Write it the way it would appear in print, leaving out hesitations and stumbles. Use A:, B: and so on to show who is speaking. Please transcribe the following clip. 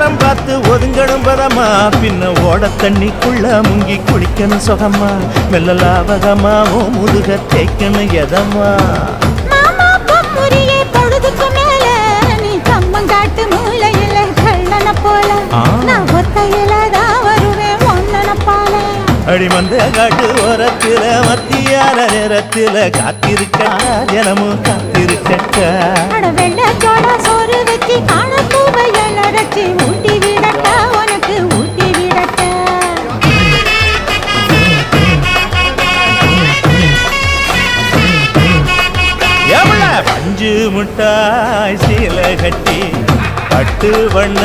A: நேரம் பார்த்து ஒதுங்கணும் பதமா பின்ன ஓட தண்ணிக்குள்ள முங்கி குளிக்கணும் சுகமா மெல்ல லாபகமா ஓ முதுக தேய்க்கணும் எதமா
B: மாமா பொம்முரியே பொழுதுக்கு மேல நீ கம்மங்காட்டு மூலையில கள்ளன போல நான் ஒத்தையில தான் வருவேன் ஒன்னன போல
A: அடிமந்த காட்டு ஓரத்தில மத்தியான நேரத்தில காத்திருக்கா தினமும் காத்திருக்கா
B: அட வெள்ளத்தோட சோறு வச்சு காண பூவையல் அரைச்சி ஊட்டி விடட்டா உனக்கு ஊட்டி விடட்டா
A: எவ்வள பஞ்சு முட்டாய் சீல கட்டி பட்டு வண்ண